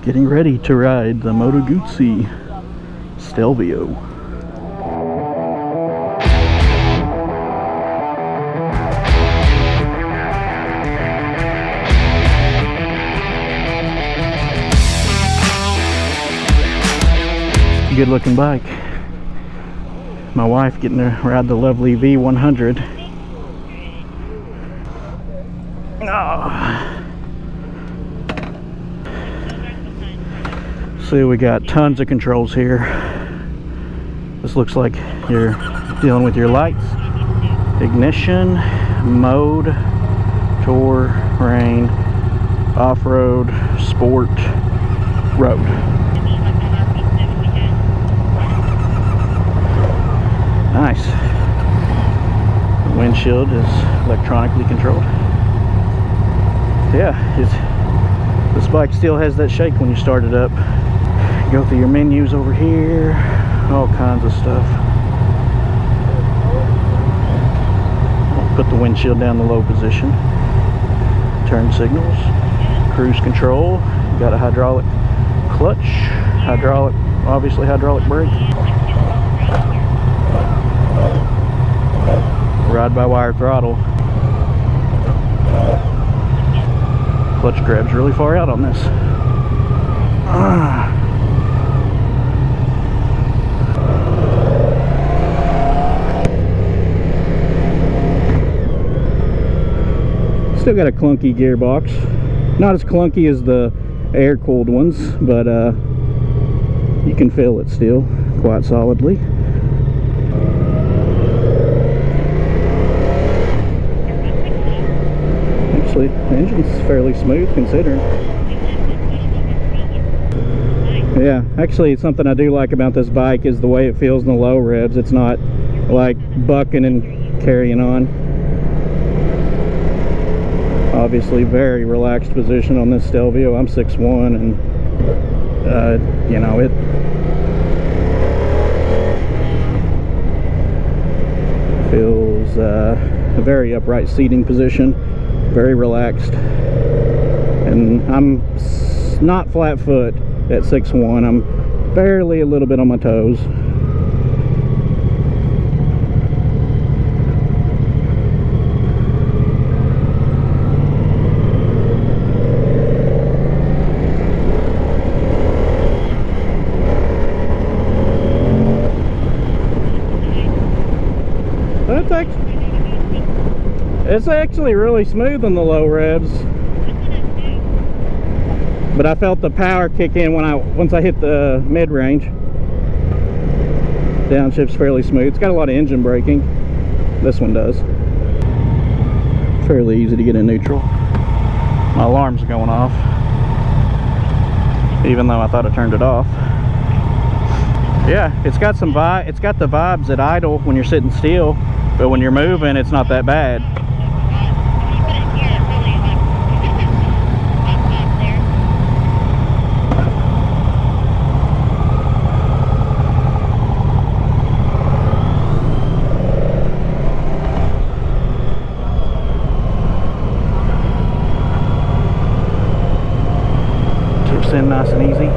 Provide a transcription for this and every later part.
Getting ready to ride the Moto Guzzi Stelvio. Good looking bike. My wife getting to ride the lovely V100. Oh. See, we got tons of controls here. This looks like you're dealing with your lights, ignition, mode, tour, rain, off-road, sport, road. Nice. The windshield is electronically controlled. Yeah, this bike still has that shake when you start it up. Go through your menus over here, all kinds of stuff. I'll put the windshield down the low position. Turn signals, cruise control. You got a hydraulic clutch, obviously hydraulic brake. Ride-by-wire throttle. Clutch grabs really far out on this. Still got a clunky gearbox. Not as clunky as the air-cooled ones, but you can feel it still quite solidly. Actually, the engine's fairly smooth considering. Yeah, actually something I do like about this bike is the way it feels in the low revs. It's not like bucking and carrying on. Obviously very relaxed position on this Stelvio. I'm 6'1", and you know, it feels a very upright seating position, very relaxed. And I'm not flat foot at 6'1". I'm barely a little bit on my toes. It's actually really smooth on the low revs, but I felt the power kick in once I hit the mid-range. Downshift's fairly smooth. It's got a lot of engine braking. This one does. Fairly easy to get in neutral. My alarm's going off, even though I thought I turned it off. Yeah, it's got some vibe. It's got the vibes at idle when you're sitting still, but when you're moving, it's not that bad. Trips in nice and easy.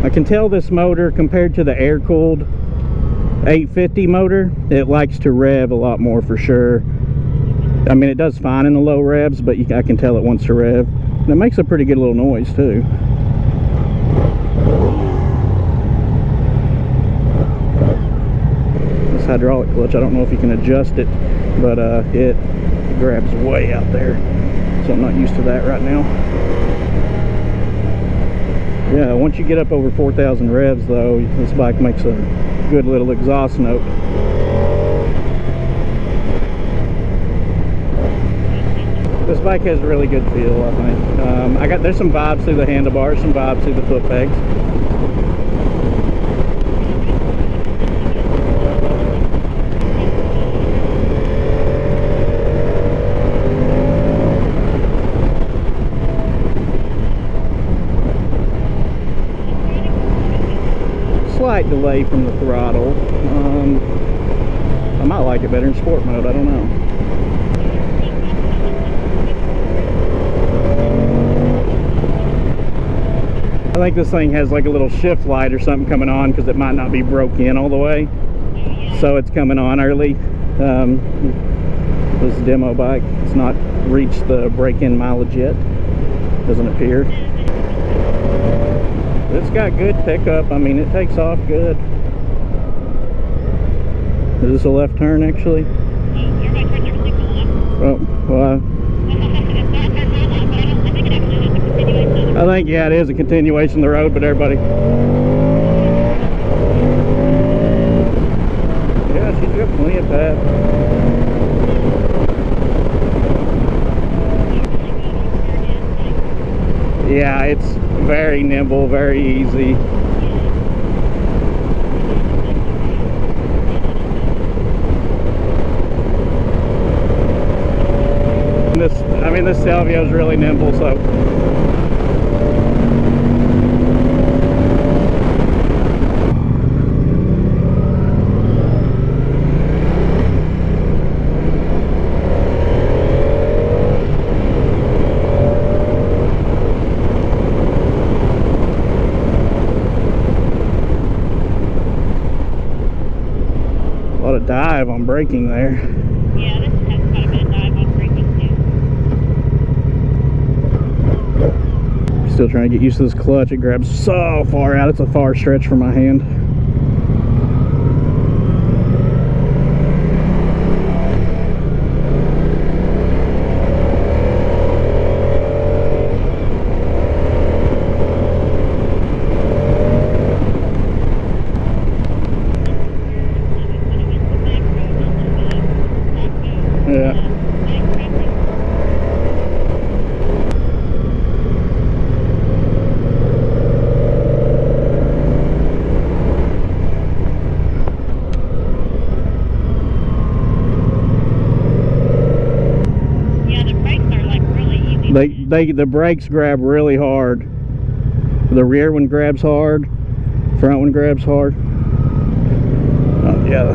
I can tell this motor, compared to the air-cooled 850 motor, it likes to rev a lot more for sure. I mean, it does fine in the low revs, but I can tell it wants to rev. And it makes a pretty good little noise too. This hydraulic clutch, I don't know if you can adjust it, but it grabs way out there, so I'm not used to that right now. Yeah, once you get up over 4,000 revs though, this bike makes a good little exhaust note. This bike has a really good feel, I think. There's some vibes through the handlebars, some vibes through the foot pegs. slight delay away from the throttle. I might like it better in sport mode, I don't know. I think this thing has like a little shift light or something coming on because it might not be broke in all the way. So it's coming on early. This demo bike, it's not reached the break-in mileage yet. Doesn't appear. It's got good pickup. I mean, it takes off good. Is this a left turn, actually? Oh, well. I think, yeah, it is a continuation of the road, but everybody. Yeah, she's got plenty of path. Yeah, it's very nimble, very easy. This Stelvio is really nimble, so. A lot of dive on braking there. Yeah, this has quite a bit of dive on braking too. Still trying to get used to this clutch. It grabs so far out. It's a far stretch for my hand. Yeah. Yeah, the brakes are like really easy. The brakes grab really hard. The rear one grabs hard. Front one grabs hard. Oh yeah.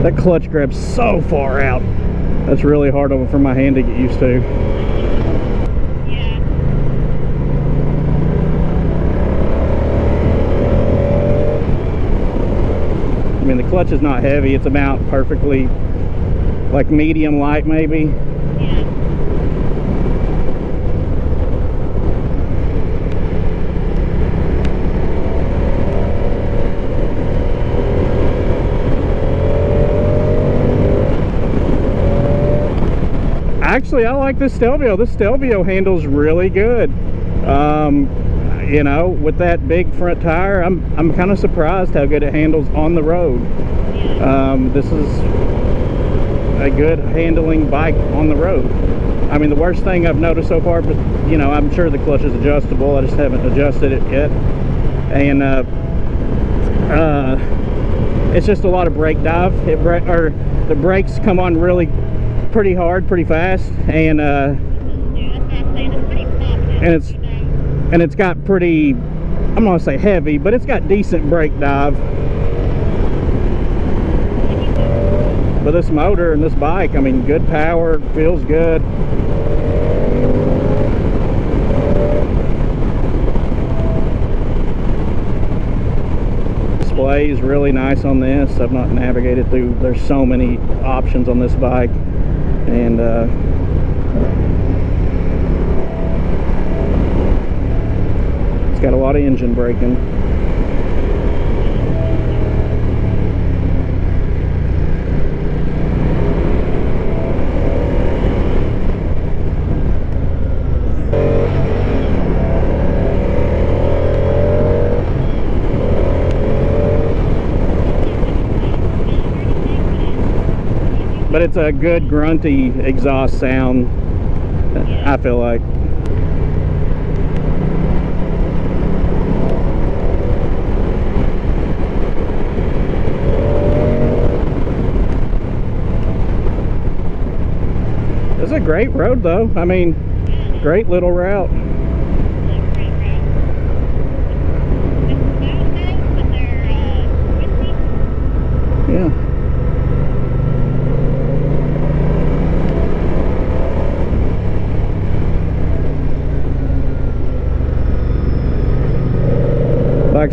That clutch grabs so far out. That's really hard for my hand to get used to. Yeah. I mean, the clutch is not heavy. It's about perfectly, like medium light maybe. Yeah. Actually, I like this Stelvio. This Stelvio handles really good. You know, with that big front tire, I'm kind of surprised how good it handles on the road. This is a good handling bike on the road. I mean, the worst thing I've noticed so far, but you know, I'm sure the clutch is adjustable. I just haven't adjusted it yet. And it's just a lot of brake dive. The brakes come on really pretty hard, pretty fast, and it's got pretty, I'm gonna say heavy, but it's got decent brake dive. But this motor and this bike, I mean, good power, feels good. Display is really nice on this. I've not navigated through, there's so many options on this bike. And it's got a lot of engine braking. But it's a good grunty exhaust sound, I feel like. It's a great road though. I mean, great little route.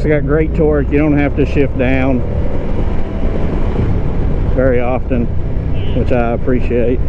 It's got great torque. You don't have to shift down very often, which I appreciate.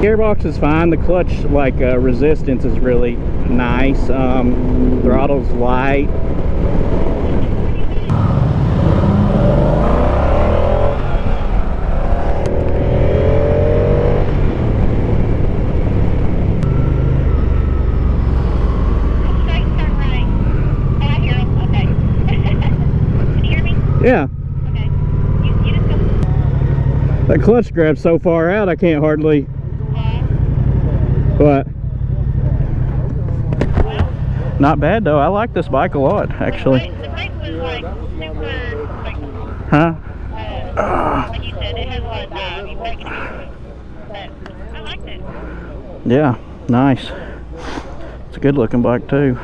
Gearbox is fine. The clutch resistance is really nice. Throttle's light. Straight turn right. Oh, I hear him. Okay. Can you hear me? Yeah, Okay. You just go. that clutch grab's so far out I can't hardly. But not bad though. I like this bike a lot, actually. The brake was like super, Huh? like you said, it has a lot of you break it into it. But I liked it. Yeah, nice. It's a good looking bike too.